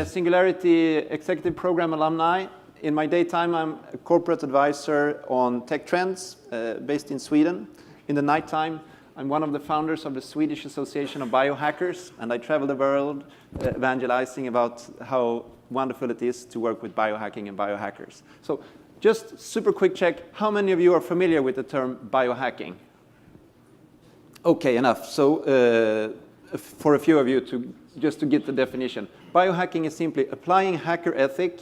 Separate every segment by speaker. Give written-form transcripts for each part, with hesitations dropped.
Speaker 1: Singularity Executive Program alumni. In my daytime, I'm a corporate advisor on tech trends based in Sweden. In the nighttime, I'm one of the founders of the Swedish Association of Biohackers, and I travel the world evangelizing about how wonderful it is to work with biohacking and biohackers. So just super quick check, how many of you are familiar with the term biohacking? Okay, enough. So for a few of you, just to get the definition, biohacking is simply applying hacker ethic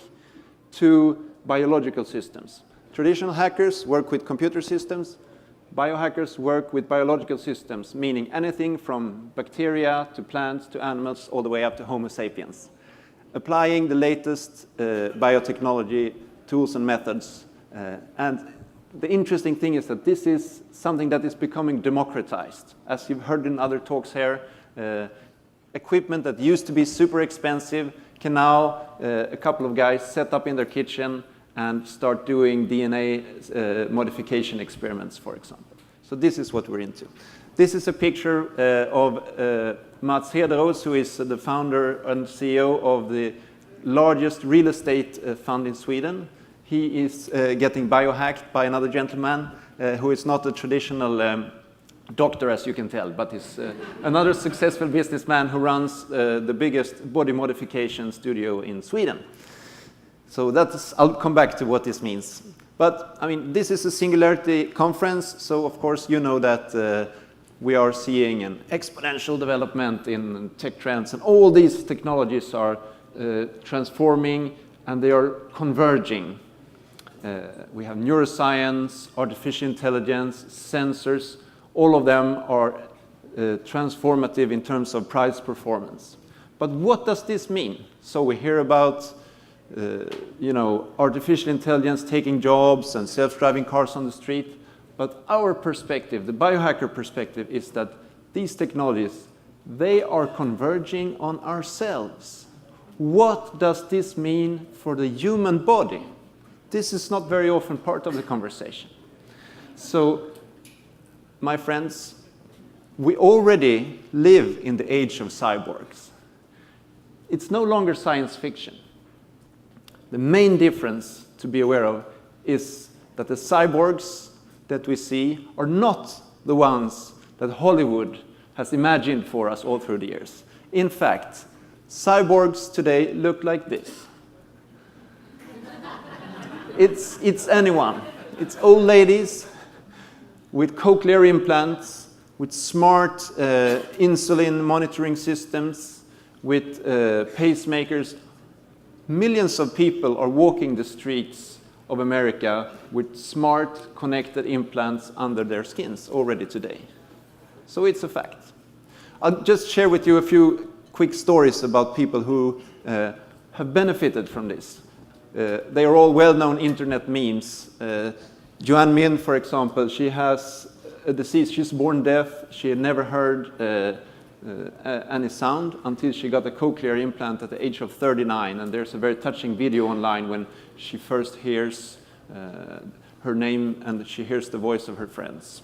Speaker 1: to biological systems. Traditional hackers work with computer systems. Biohackers work with biological systems, meaning anything from bacteria to plants to animals all the way up to Homo sapiens. Applying the latest biotechnology tools and methods. And the interesting thing is that this is something that is becoming democratized. As you've heard in other talks here, equipment that used to be super expensive can now, a couple of guys set up in their kitchen and start doing DNA modification experiments, for example. So this is what we're into. This is a picture of Mats Hederos, who is the founder and CEO of the largest real estate fund in Sweden. He is getting biohacked by another gentleman who is not a traditional doctor, as you can tell, but is another successful businessman who runs the biggest body modification studio in Sweden. So I'll come back to what this means. But I mean, this is a Singularity conference, so of course you know that we are seeing an exponential development in tech trends, and all these technologies are transforming and they are converging. We have neuroscience, artificial intelligence, sensors. All of them are transformative in terms of price performance. But what does this mean? So we hear about artificial intelligence taking jobs and self-driving cars on the street. But our perspective, the biohacker perspective, is that these technologies, they are converging on ourselves. What does this mean for the human body? This is not very often part of the conversation. So, my friends, we already live in the age of cyborgs. It's no longer science fiction. The main difference to be aware of is that the cyborgs that we see are not the ones that Hollywood has imagined for us all through the years. In fact, cyborgs today look like this. It's anyone. It's old ladies with cochlear implants, with smart insulin monitoring systems, with pacemakers. Millions of people are walking the streets of America with smart connected implants under their skins already today. So it's a fact. I'll just share with you a few quick stories about people who have benefited from this. They are all well-known internet memes. Joanne Min, for example, she has a disease. She's born deaf. She had never heard any sound until she got a cochlear implant at the age of 39. And there's a very touching video online when she first hears her name and she hears the voice of her friends.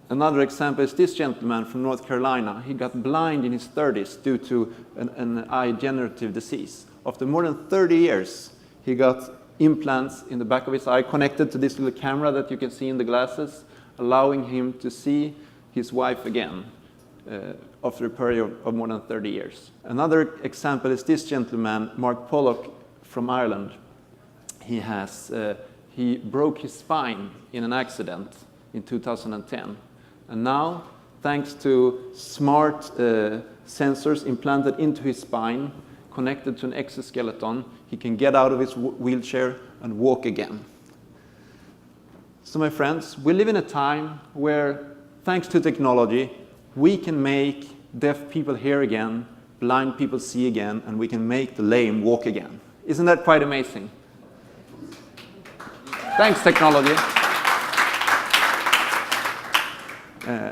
Speaker 1: Another example is this gentleman from North Carolina. He got blind in his 30s due to an eye degenerative disease. After more than 30 years, he got implants in the back of his eye connected to this little camera that you can see in the glasses, allowing him to see his wife again after a period of more than 30 years. Another example is this gentleman, Mark Pollock from Ireland. He broke his spine in an accident in 2010. And now, thanks to smart sensors implanted into his spine, connected to an exoskeleton, he can get out of his wheelchair and walk again. So my friends, we live in a time where, thanks to technology, we can make deaf people hear again, blind people see again, and we can make the lame walk again. Isn't that quite amazing? Thanks, technology.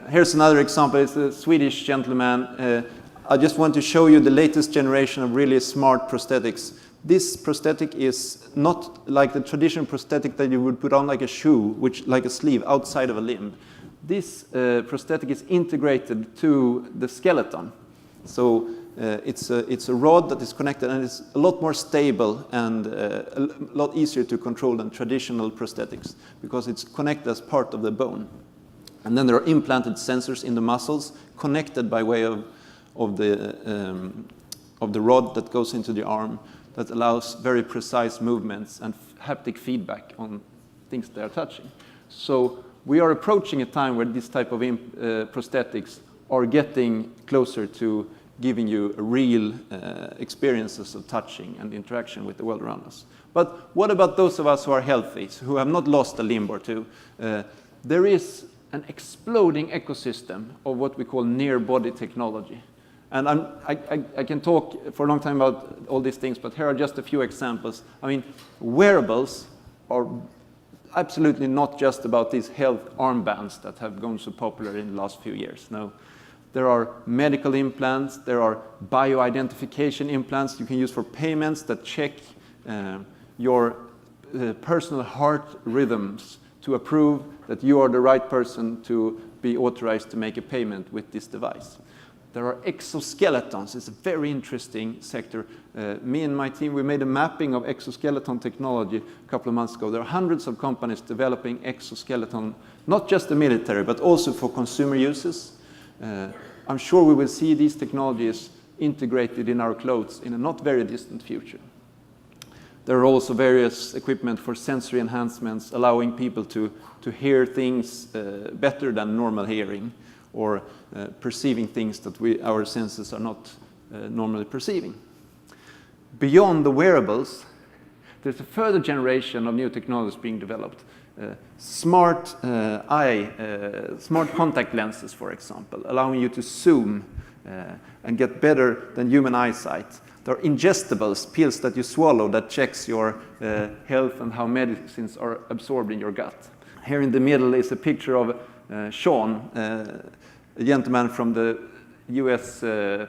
Speaker 1: Here's another example. It's a Swedish gentleman. I just want to show you the latest generation of really smart prosthetics. This prosthetic is not like the traditional prosthetic that you would put on like a shoe, like a sleeve outside of a limb. This prosthetic is integrated to the skeleton. So it's a rod that is connected, and it's a lot more stable and a lot easier to control than traditional prosthetics because it's connected as part of the bone. And then there are implanted sensors in the muscles connected by way of the rod that goes into the arm that allows very precise movements and haptic feedback on things they are touching. So we are approaching a time where this type of prosthetics are getting closer to giving you real experiences of touching and interaction with the world around us. But what about those of us who are healthy, who have not lost a limb or two? There is an exploding ecosystem of what we call near-body technology. And I can talk for a long time about all these things, but here are just a few examples. I mean, wearables are absolutely not just about these health armbands that have gone so popular in the last few years. No. There are medical implants, there are bioidentification implants you can use for payments that check your personal heart rhythms to approve that you are the right person to be authorized to make a payment with this device. There are exoskeletons. It's a very interesting sector. Me and my team, we made a mapping of exoskeleton technology a couple of months ago. There are hundreds of companies developing exoskeleton, not just the military, but also for consumer uses. I'm sure we will see these technologies integrated in our clothes in a not very distant future. There are also various equipment for sensory enhancements, allowing people to hear things better than normal hearing, or perceiving things that our senses are not normally perceiving. Beyond the wearables, there's a further generation of new technologies being developed. Smart contact lenses, for example, allowing you to zoom and get better than human eyesight. There are ingestibles, pills that you swallow that checks your health and how medicines are absorbed in your gut. Here in the middle is a picture of Sean, a gentleman from the US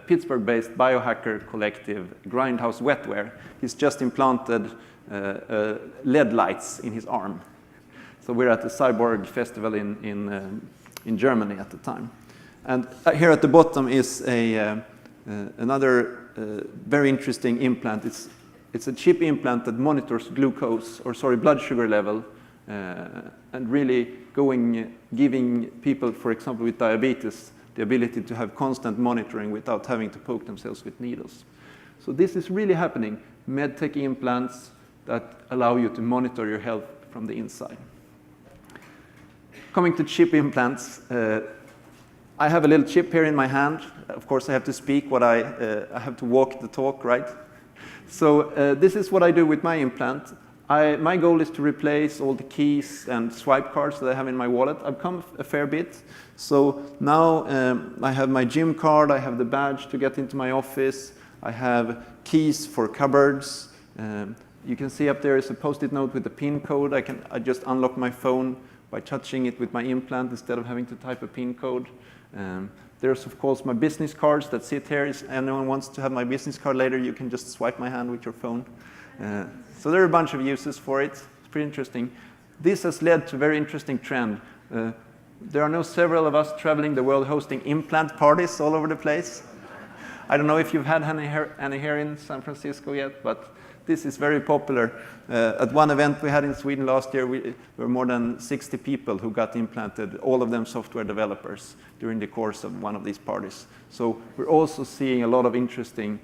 Speaker 1: Pittsburgh-based biohacker collective, Grindhouse Wetware. He's just implanted LED lights in his arm. So we're at the Cyborg Festival in Germany at the time. And here at the bottom is another very interesting implant. It's a chip implant that monitors blood sugar level, and really giving people, for example, with diabetes, the ability to have constant monitoring without having to poke themselves with needles. So this is really happening. MedTech implants that allow you to monitor your health from the inside. Coming to chip implants, I have a little chip here in my hand. Of course, I have to speak I have to walk the talk, right? So this is what I do with my implant. My goal is to replace all the keys and swipe cards that I have in my wallet. I've come a fair bit. So now I have my gym card, I have the badge to get into my office, I have keys for cupboards. You can see up there is a post-it note with a PIN code. I just unlock my phone by touching it with my implant instead of having to type a PIN code. There's, of course, my business cards that sit here. If anyone wants to have my business card later, you can just swipe my hand with your phone. So there are a bunch of uses for it. It's pretty interesting. This has led to a very interesting trend. There are now several of us traveling the world hosting implant parties all over the place. I don't know if you've had any here in San Francisco yet, but this is very popular. At one event we had in Sweden last year, there were more than 60 people who got implanted, all of them software developers, during the course of one of these parties. So we're also seeing a lot of interesting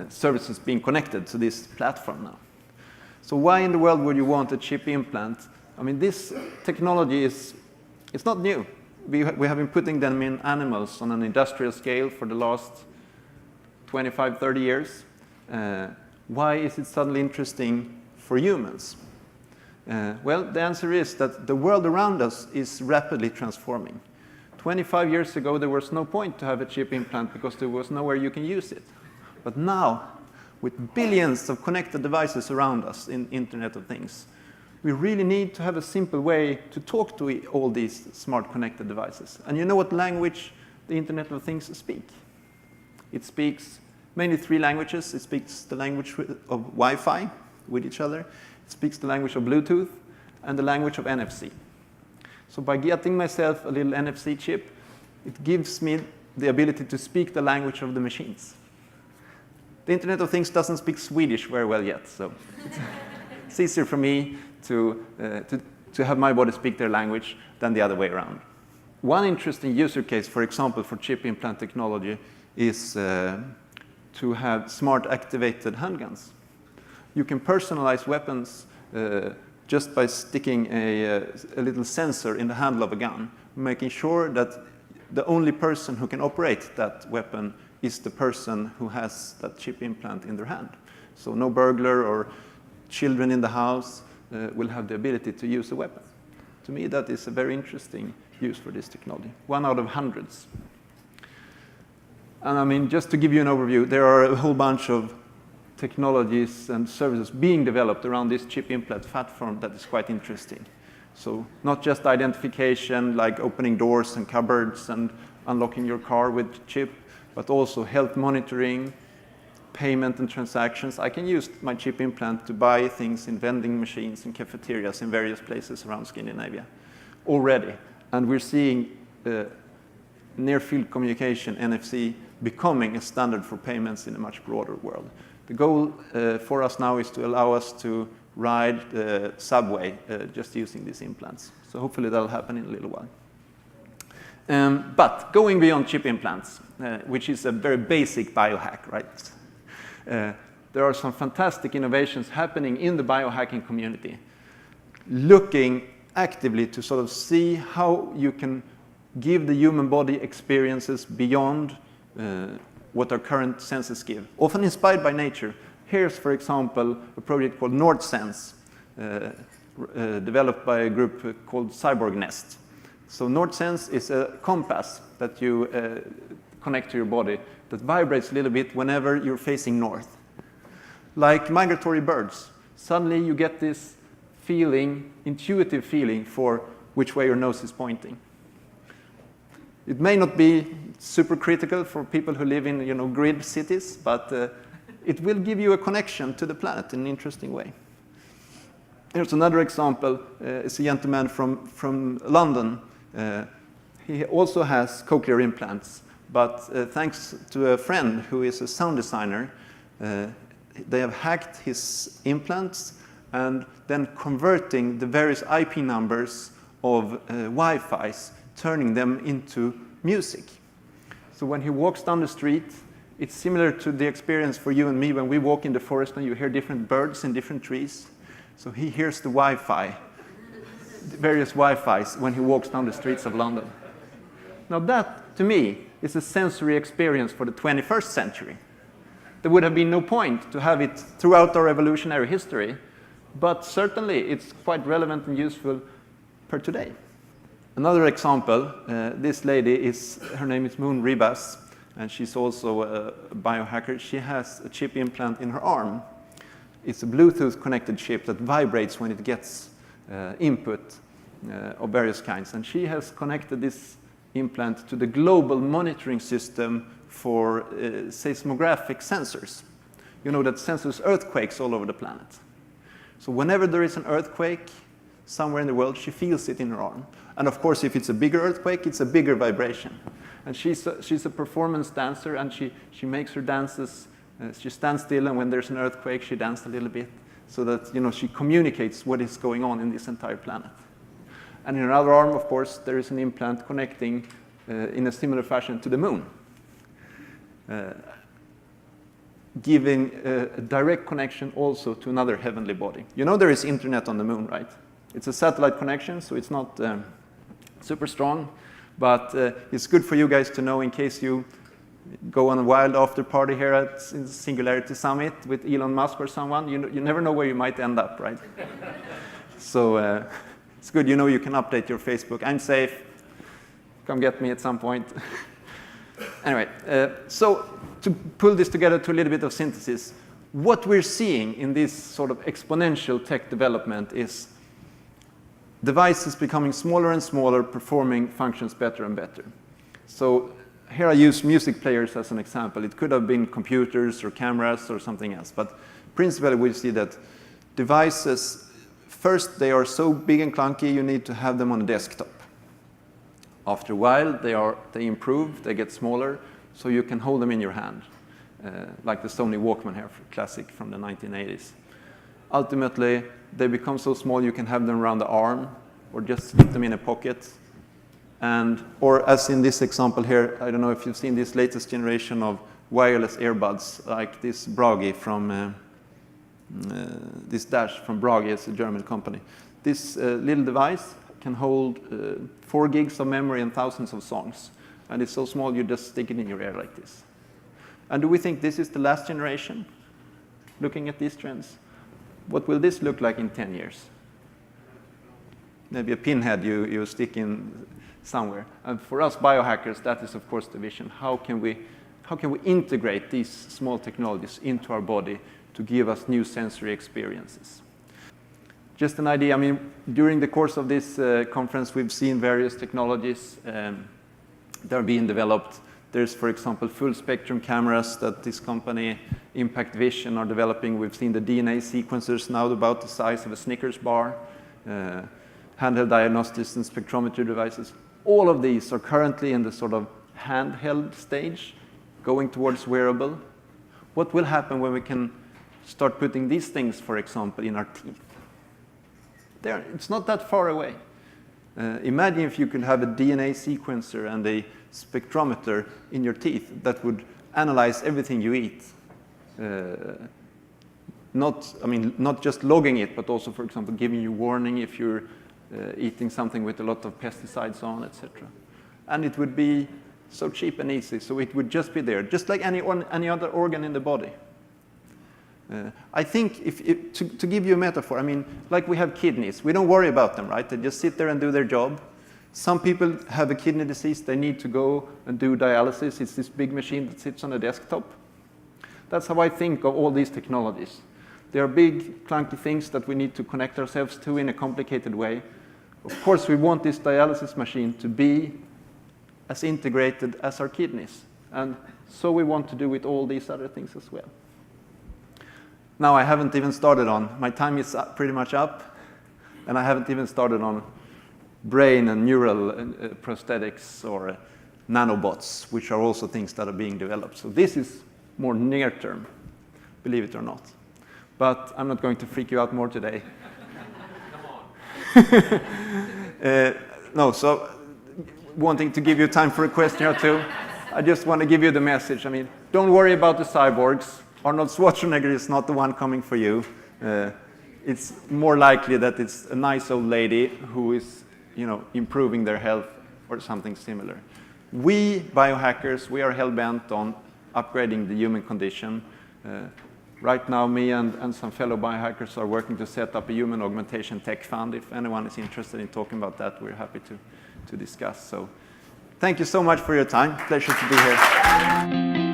Speaker 1: services being connected to this platform now. So why in the world would you want a chip implant? I mean, this technology it's not new. We have been putting them in animals on an industrial scale for the last 25, 30 years. Why is it suddenly interesting for humans? Well, the answer is that the world around us is rapidly transforming. 25 years ago, there was no point to have a chip implant because there was nowhere you can use it. But now, with billions of connected devices around us in Internet of Things, we really need to have a simple way to talk to all these smart connected devices. And you know what language the Internet of Things speak? It speaks mainly 3 languages. It speaks the language of Wi-Fi with each other. It speaks the language of Bluetooth and the language of NFC. So by getting myself a little NFC chip, it gives me the ability to speak the language of the machines. The Internet of Things doesn't speak Swedish very well yet, so it's easier for me to have my body speak their language than the other way around. One interesting use case, for example, for chip implant technology is to have smart activated handguns. You can personalize weapons just by sticking a little sensor in the handle of a gun, making sure that the only person who can operate that weapon is the person who has that chip implant in their hand. So no burglar or children in the house will have the ability to use a weapon. To me, that is a very interesting use for this technology, one out of hundreds. And I mean, just to give you an overview, there are a whole bunch of technologies and services being developed around this chip implant platform that is quite interesting. So not just identification, like opening doors and cupboards and unlocking your car with chip, but also health monitoring, payment and transactions. I can use my chip implant to buy things in vending machines and cafeterias in various places around Scandinavia already. And we're seeing near-field communication, NFC, becoming a standard for payments in a much broader world. The goal for us now is to allow us to ride the subway just using these implants. So hopefully that'll happen in a little while. But going beyond chip implants, which is a very basic biohack, right? There are some fantastic innovations happening in the biohacking community, looking actively to sort of see how you can give the human body experiences beyond what our current senses give, often inspired by nature. Here's, for example, a project called NordSense, developed by a group called Cyborg Nest. So NordSense is a compass that you connect to your body that vibrates a little bit whenever you're facing north. Like migratory birds, suddenly you get this feeling, intuitive feeling for which way your nose is pointing. It may not be super critical for people who live in grid cities, but it will give you a connection to the planet in an interesting way. Here's another example. It's a gentleman from London. He also has cochlear implants, but thanks to a friend who is a sound designer, they have hacked his implants and then converting the various IP numbers of Wi-Fis, turning them into music. So when he walks down the street, it's similar to the experience for you and me when we walk in the forest and you hear different birds in different trees. So he hears the Wi-Fi, the various Wi-Fis, when he walks down the streets of London. Now that, to me, is a sensory experience for the 21st century. There would have been no point to have it throughout our evolutionary history, but certainly it's quite relevant and useful per today. Another example, this lady her name is Moon Ribas, and she's also a biohacker. She has a chip implant in her arm. It's a Bluetooth connected chip that vibrates when it gets input of various kinds. And she has connected this implant to the global monitoring system for seismographic sensors. You know that sensors earthquakes all over the planet. So whenever there is an earthquake somewhere in the world, she feels it in her arm. And of course, if it's a bigger earthquake, it's a bigger vibration. And she's a performance dancer, and she makes her dances. She stands still, and when there's an earthquake, she dances a little bit, so that she communicates what is going on in this entire planet. And in another arm, of course, there is an implant connecting in a similar fashion to the moon, giving a direct connection also to another heavenly body. You know there is internet on the moon, right? It's a satellite connection, so it's not super strong, but it's good for you guys to know in case you go on a wild after party here at the Singularity Summit with Elon Musk or someone. You never know where you might end up, right? So it's good, you can update your Facebook. I'm safe. Come get me at some point. Anyway, so to pull this together to a little bit of synthesis, what we're seeing in this sort of exponential tech development is devices becoming smaller and smaller, performing functions better and better. So here I use music players as an example. It could have been computers or cameras or something else, but principally we see that devices, first they are so big and clunky you need to have them on a desktop. After a while, they improve, they get smaller, so you can hold them in your hand, like the Sony Walkman here, classic from the 1980s. Ultimately, they become so small you can have them around the arm, or just stick them in a pocket. Or as in this example here, I don't know if you've seen this latest generation of wireless earbuds, like this Bragi from this Dash from Bragi, it's a German company. This little device can hold 4 gigs of memory and thousands of songs. And it's so small you just stick it in your ear like this. And do we think this is the last generation? Looking at these trends, what will this look like in 10 years? Maybe a pinhead you stick in somewhere. And for us biohackers, that is of course the vision. How can we integrate these small technologies into our body to give us new sensory experiences? Just an idea, I mean, during the course of this conference, we've seen various technologies that are being developed. There's, for example, full spectrum cameras that this company, Impact Vision, are developing. We've seen the DNA sequencers now about the size of a Snickers bar, handheld diagnostics and spectrometry devices. All of these are currently in the sort of handheld stage, going towards wearable. What will happen when we can start putting these things, for example, in our teeth? It's not that far away. Imagine if you could have a DNA sequencer and a spectrometer in your teeth that would analyze everything you eat. Not just logging it, but also, for example, giving you warning if you're eating something with a lot of pesticides on, etc. And it would be so cheap and easy, so it would just be there, just like any other organ in the body. I think, to give you a metaphor, I mean, like we have kidneys. We don't worry about them, right? They just sit there and do their job. Some people have a kidney disease. They need to go and do dialysis. It's this big machine that sits on a desktop. That's how I think of all these technologies. They are big, clunky things that we need to connect ourselves to in a complicated way. Of course, we want this dialysis machine to be as integrated as our kidneys. And so we want to do with all these other things as well. Now, I haven't even started on, my time is pretty much up, and I haven't even started on brain and neural prosthetics or nanobots, which are also things that are being developed. So this is more near term, believe it or not. But I'm not going to freak you out more today. Come on. No, so wanting to give you time for a question or two, I just want to give you the message. I mean, don't worry about the cyborgs. Arnold Schwarzenegger is not the one coming for you. It's more likely that it's a nice old lady who is, improving their health or something similar. We biohackers, we are hell-bent on upgrading the human condition. Right now, me and some fellow biohackers are working to set up a human augmentation tech fund. If anyone is interested in talking about that, we're happy to discuss. So, thank you so much for your time. Pleasure to be here.